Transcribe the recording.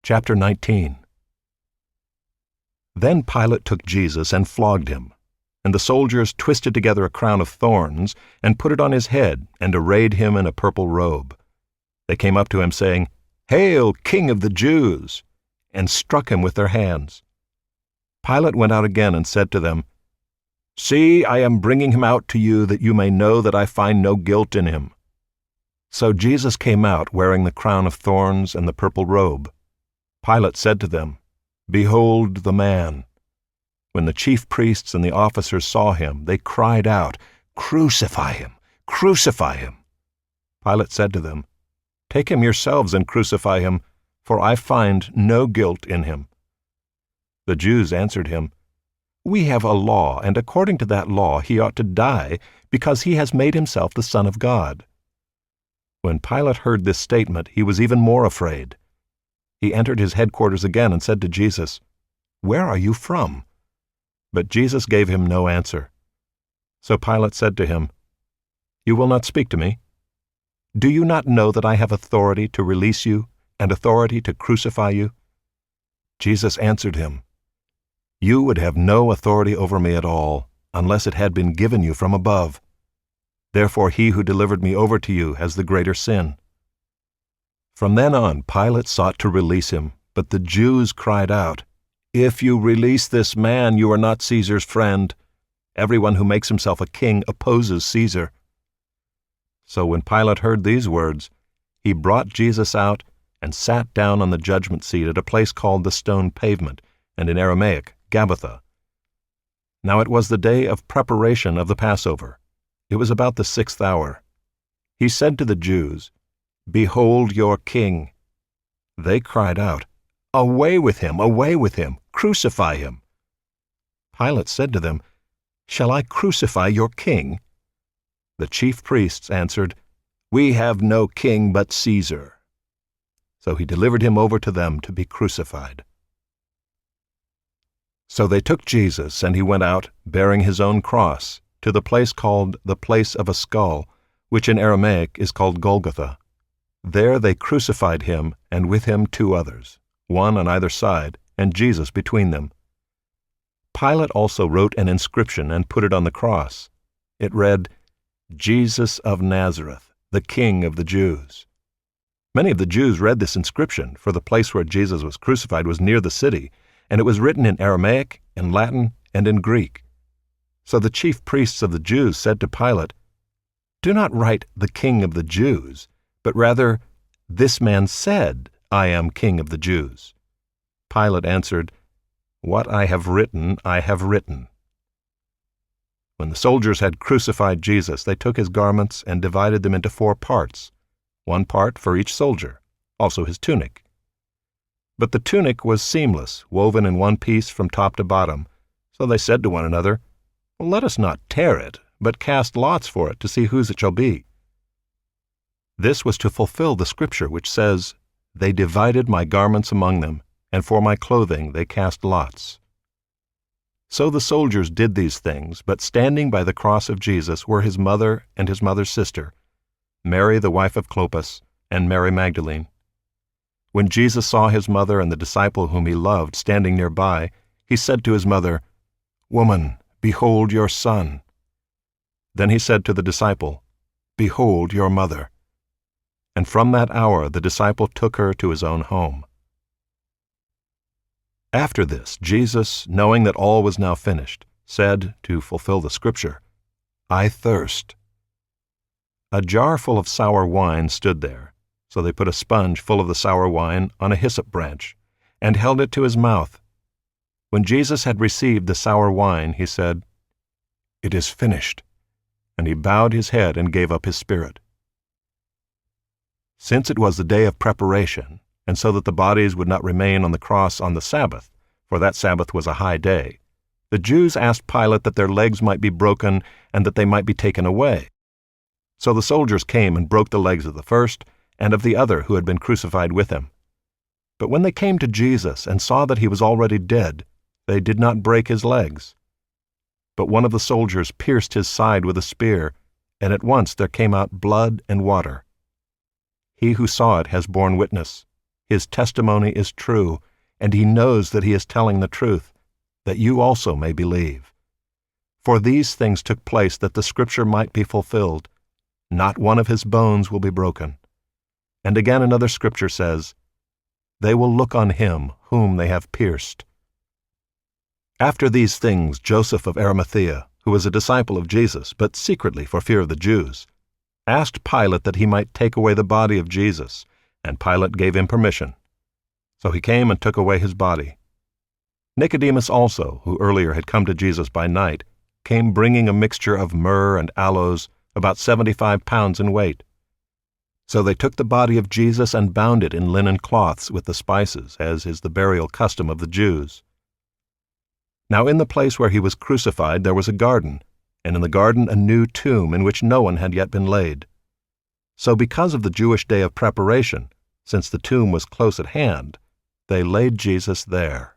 Chapter 19. Then Pilate took Jesus and flogged him, and the soldiers twisted together a crown of thorns and put it on his head and arrayed him in a purple robe. They came up to him saying, "Hail, King of the Jews!" and struck him with their hands. Pilate went out again and said to them, "See, I am bringing him out to you that you may know that I find no guilt in him." So Jesus came out wearing the crown of thorns and the purple robe. Pilate said to them, "Behold the man." When the chief priests and the officers saw him, they cried out, "Crucify him! Crucify him!" Pilate said to them, "Take him yourselves and crucify him, for I find no guilt in him." The Jews answered him, "We have a law, and according to that law he ought to die, because he has made himself the Son of God." When Pilate heard this statement, he was even more afraid. He entered his headquarters again and said to Jesus, "Where are you from?" But Jesus gave him no answer. So Pilate said to him, "You will not speak to me? Do you not know that I have authority to release you and authority to crucify you?" Jesus answered him, "You would have no authority over me at all, unless it had been given you from above. Therefore he who delivered me over to you has the greater sin." From then on, Pilate sought to release him, but the Jews cried out, "If you release this man, you are not Caesar's friend. Everyone who makes himself a king opposes Caesar." So when Pilate heard these words, he brought Jesus out and sat down on the judgment seat at a place called the Stone Pavement, and in Aramaic, Gabbatha. Now it was the day of preparation of the Passover. It was about the 6th hour. He said to the Jews, "Behold your king." They cried out, "Away with him! Away with him! Crucify him!" Pilate said to them, "Shall I crucify your king?" The chief priests answered, "We have no king but Caesar." So he delivered him over to them to be crucified. So they took Jesus, and he went out, bearing his own cross, to the place called the Place of a Skull, which in Aramaic is called Golgotha. There they crucified him, and with him 2 others, one on either side, and Jesus between them. Pilate also wrote an inscription and put it on the cross. It read, "Jesus of Nazareth, the King of the Jews." Many of the Jews read this inscription, for the place where Jesus was crucified was near the city, and it was written in Aramaic, in Latin, and in Greek. So the chief priests of the Jews said to Pilate, "Do not write the King of the Jews, but rather, this man said, 'I am King of the Jews.'" Pilate answered, "What I have written, I have written." When the soldiers had crucified Jesus, they took his garments and divided them into 4 parts, 1 part for each soldier, also his tunic. But the tunic was seamless, woven in one piece from top to bottom. So they said to one another, "Let us not tear it, but cast lots for it to see whose it shall be." This was to fulfill the scripture which says, "They divided my garments among them, and for my clothing they cast lots." So the soldiers did these things, but standing by the cross of Jesus were his mother and his mother's sister, Mary the wife of Clopas, and Mary Magdalene. When Jesus saw his mother and the disciple whom he loved standing nearby, he said to his mother, "Woman, behold your son." Then he said to the disciple, "Behold your mother." And from that hour the disciple took her to his own home. After this, Jesus, knowing that all was now finished, said, to fulfill the scripture, "I thirst." A jar full of sour wine stood there, so they put a sponge full of the sour wine on a hyssop branch, and held it to his mouth. When Jesus had received the sour wine, he said, "It is finished," and he bowed his head and gave up his spirit. Since it was the day of preparation, and so that the bodies would not remain on the cross on the Sabbath, for that Sabbath was a high day, the Jews asked Pilate that their legs might be broken and that they might be taken away. So the soldiers came and broke the legs of the first and of the other who had been crucified with him. But when they came to Jesus and saw that he was already dead, they did not break his legs. But one of the soldiers pierced his side with a spear, and at once there came out blood and water. He who saw it has borne witness. his testimony is true, and he knows that he is telling the truth, that you also may believe. For these things took place that the Scripture might be fulfilled. Not one of his bones will be broken. And again another Scripture says, They will look on him whom they have pierced. After these things Joseph of Arimathea, who was a disciple of Jesus, but secretly for fear of the Jews, asked Pilate that he might take away the body of Jesus, and Pilate gave him permission. So he came and took away his body. Nicodemus also, who earlier had come to Jesus by night, came bringing a mixture of myrrh and aloes, about 75 pounds in weight. So they took the body of Jesus and bound it in linen cloths with the spices, as is the burial custom of the Jews. Now in the place where he was crucified there was a garden, and in the garden a new tomb in which no one had yet been laid. So because of the Jewish day of preparation, since the tomb was close at hand, they laid Jesus there.